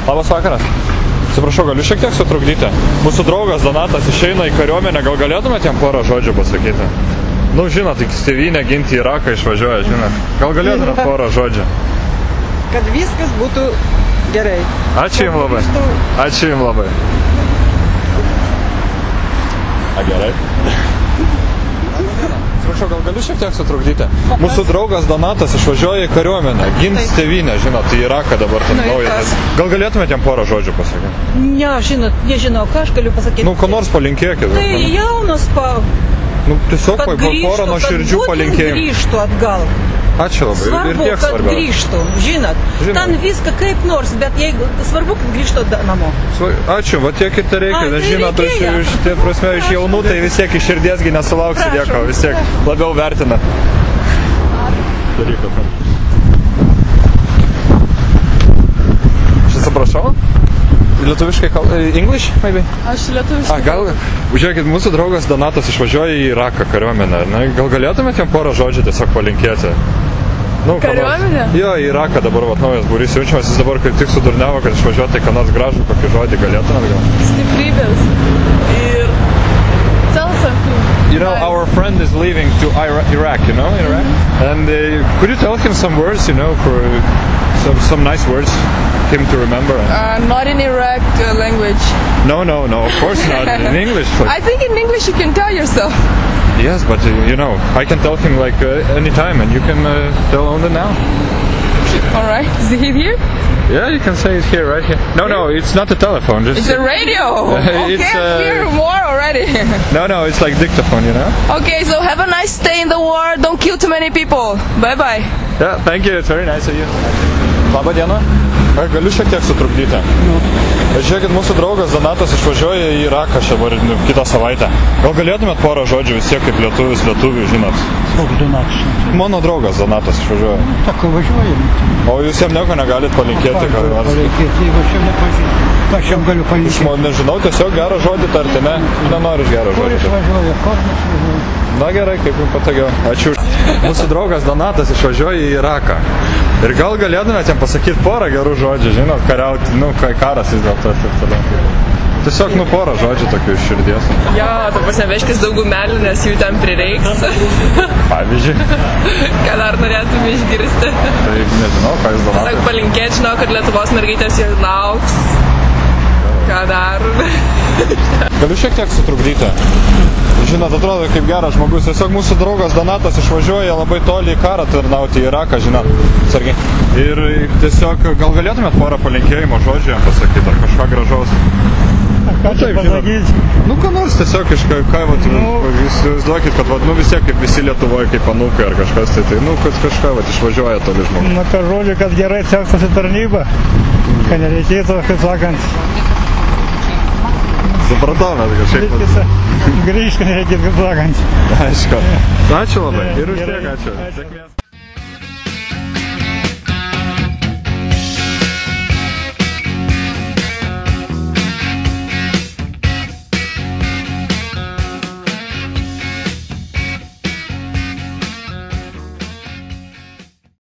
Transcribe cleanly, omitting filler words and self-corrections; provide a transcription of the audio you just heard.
Labas vakaras. Atsiprašau, galiu šiek tiek sutrukdyti? Mūsų draugas Donatas išeina į kariuomenę, gal galėtumėte jam porą žodžių pasakyti? Nu, žinot, tik tėvynę ginti į Iraką išvažiuoja, žinot. Gal galėtumėte porą žodžių? Kad viskas būtų gerai. Ačiū jums labai. Ačiū jums labai. A, gerai. Atsiprašau, gal galiu šiek tiek sutrukdyti? Mūsų draugas Donatas išvažiuoja į kariuomenę, gins tėvynę, žinot, į Iraką dabar ten naujas. Gal galėtumėte jam porą žodžių pasakyti? Ne, žinot, nežinau, ką aš galiu pasakyti. Nu, ko nors palinkėkit. Tai jaunas Nu, tiesiog porą nuoširdžių palinkėjimų. Kad grįžtų atgal. Ačiū labai. Svarbu, ir tiek kad grįžtų, žinot. Ten viską kaip nors, bet jeigu svarbu, kad grįžtų namo. Ačiū, va tiek ir tai reikia, nes žinot, iš jaunų tai vis tiek iš širdiesgi nesulauksi nieko, vis tiek labiau vertina. Aš atsiprašau? Lietuviškai English, maybe? Aš lietuviškai. Gal, žiūrėkit, mūsų draugas Donatas išvažiuoja į Iraką kariuomenę. Gal galėtumėte jam porą žodžių tiesiog palinkėti? Kariuomenė? Jo, į Iraką dabar naujas būrys siunčiamas, jis dabar kaip tik sudurniavo, kad išvažiuoja, tai ką nors gražų, kokį žodį galėtumėt gal? Stiprybės. Ir tell something. You know, our friend is leaving to Iraq, you know, Iraq? And could you tell him some words, you know, for some nice words? Him to remember? Not in Iraq language. No, of course not. In English. Like... I think in English you can tell yourself. Yes, but you know, I can tell him like anytime, and you can tell only now. All right. Is it here? Yeah, you can say it here, right here. No, it's not a telephone. Just it's a radio. Okay, I'm here more already. No, it's like dictaphone, you know. Okay, so have a nice stay in the war. Don't kill too many people. Bye. Yeah, thank you. It's very nice of you. Labą dieną. Galiu šiek tiek sutrukdyti. Žiūrėkit, mūsų draugas Donatas išvažiuoja į Iraką kitą savaitę. Gal galėtumėt porą žodžių vis tiek kaip lietuvių, žinot? Koks Donatas? Mano draugas Donatas išvažiuoja. Tak, važiuojam. O jūs jam nieko negalit palinkėti? Palinkėti, jeigu aš jam nepažįstu. Aš jam galiu palinkėti. Nežinau, tiesiog gerą žodį tarti, ne? Nenoriu gerą žodį. Kur išvažiuoja, kur išvažiuoja. Na gerai, kaip jums patogiau. Ačiū. Mūsų draugas Donatas išvažiuoja į Iraką. Ir gal galėtumėte jam pasakyti porą gerų žodžių, žinot, kariauti, karas vis dėlto ir toliau. Tiesiog, porą žodžių tokių iš širdies. Jo, ta prasme, vežkis daug gumelių, nes jų ten prireiks. Pavyzdžiui. Ką dar norėtum išgirsti? Tai nežinau, ką jūs Donatas. Sak palinkėti, žinau, kad Lietuvos mergaitės jau lauks. Ką dar? Galiu šiek tiek sutrukdyti. Žinot, atrodo kaip geras žmogus. Tiesiog mūsų draugas Donatas išvažiuoja labai toli į karą tarnauti į Iraką, žinot. Sargiai. Ir tiesiog gal galėtumėt porą palinkėjimo žodžių jam pasakyti, ar kažką gražaus? Ką čia pasakyti? Ką nors tiesiog jūs įsivaizduokit, kad vis tiek kaip visi Lietuvoje, kaip anūkai ar kažkas, tai kažką išvažiuoja toli žmogus. Ką žodžiu, kad gerai sektųsi tarnyba, kad nereikėtų, kaip sakant. Supratau, bet kažkaip. Grįžti nereikėtų, kaip sakant. Aišku. Ačiū labai. Ir už tiek ačiū. Sėkmės.